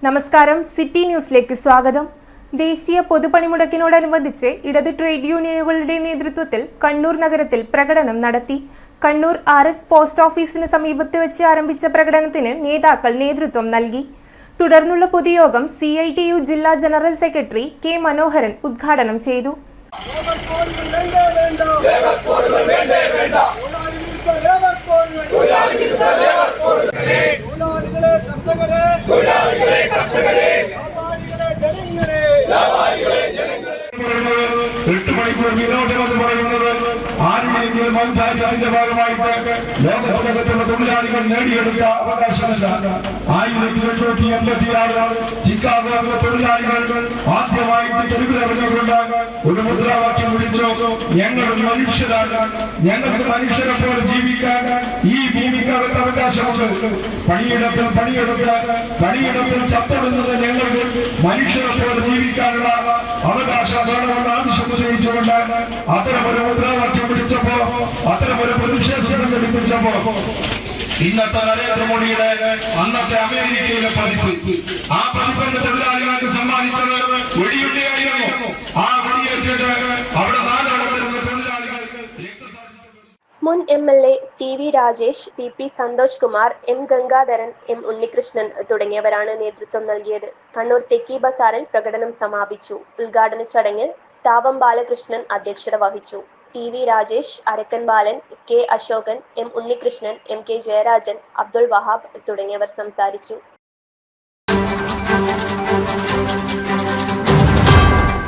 നമസ്കാരം, സിറ്റി ന്യൂസിലേക്ക് സ്വാഗതം. ദേശീയ പൊതുപണിമുടക്കിനോടനുബന്ധിച്ച് ഇടത് ട്രേഡ് യൂണിയനുകളുടെ നേതൃത്വത്തിൽ കണ്ണൂർ നഗരത്തിൽ പ്രകടനം നടത്തി. കണ്ണൂർ RS പോസ്റ്റ് ഓഫീസിന് സമീപത്ത് വെച്ച് ആരംഭിച്ച പ്രകടനത്തിന് നേതാക്കൾ നേതൃത്വം നൽകി. തുടർന്നുള്ള പൊതുയോഗം CITU ജില്ലാ ജനറൽ സെക്രട്ടറി K മനോഹരൻ ഉദ്ഘാടനം ചെയ്തു. വിനോദമെന്ന് പറയുന്നത് ആരുടെയെങ്കിലും അധ്യായത്തിന്റെ ഭാഗമായിട്ട് ലോകത്തുള്ള തൊഴിലാളികൾ നേടിയെടുത്ത അവകാശമല്ല. 1886 ചിക്കാഗോയിലെ തൊഴിലാളികൾ ആദ്യമായിട്ട് തെരുവിലിറങ്ങിക്കൊണ്ട് ഒരു മുദ്രാവാക്യം വിളിച്ചു: ഞങ്ങൾ മനുഷ്യരാണ്, ഞങ്ങൾക്ക് മനുഷ്യരെ പോലെ ജീവിക്കാൻ ഈ ഭൂമിക്കകത്ത് അവകാശമുണ്ട്. പണിയിടത്തിൽ ചത്തൊടുന്നത് ഞങ്ങൾക്ക് മനുഷ്യരെ പോലെ ജീവിക്കാനുള്ള അവകാശം വേണമെന്ന് ആവശ്യം ഉന്നയിച്ചുകൊണ്ട് അത്തരമൊരു മുദ്രാവാക്യം വിളിച്ചപ്പോ, അത്തരമൊരു പ്രതിഷേധം സംഘടിപ്പിച്ചപ്പോ ഇന്നത്തെ നരേന്ദ്രമോദിയുടെ അന്നത്തെ അമേരിക്കയിലെ പതിപ്പ്, ആ പതിപ്പിന്റെ തൊഴിലാളികൾക്ക് സമ്മാനിച്ചത് വെടിയുണ്ടയായിരുന്നു. ആ വെടിയേറ്റിട്ട് അവിടെ നാലോളം വരുന്ന തൊഴിലാളികൾക്ക് മുൻ MLA TV Rajesh, CP Santhosh Kumar, M Gangadharan, M Unnikrishnan തുടങ്ങിയവരാണ് നേതൃത്വം നൽകിയത്. കണ്ണൂർ തെക്കി ബസാറിൽ പ്രകടനം സമാപിച്ചു. ഉദ്ഘാടന ചടങ്ങിൽ താവം ബാലകൃഷ്ണൻ അധ്യക്ഷത വഹിച്ചു. TV രാജേഷ്, അരക്കൻ ബാലൻ, K Ashokan, M Unnikrishnan, MK Jayarajan, Abdul Wahab തുടങ്ങിയവർ സംസാരിച്ചു.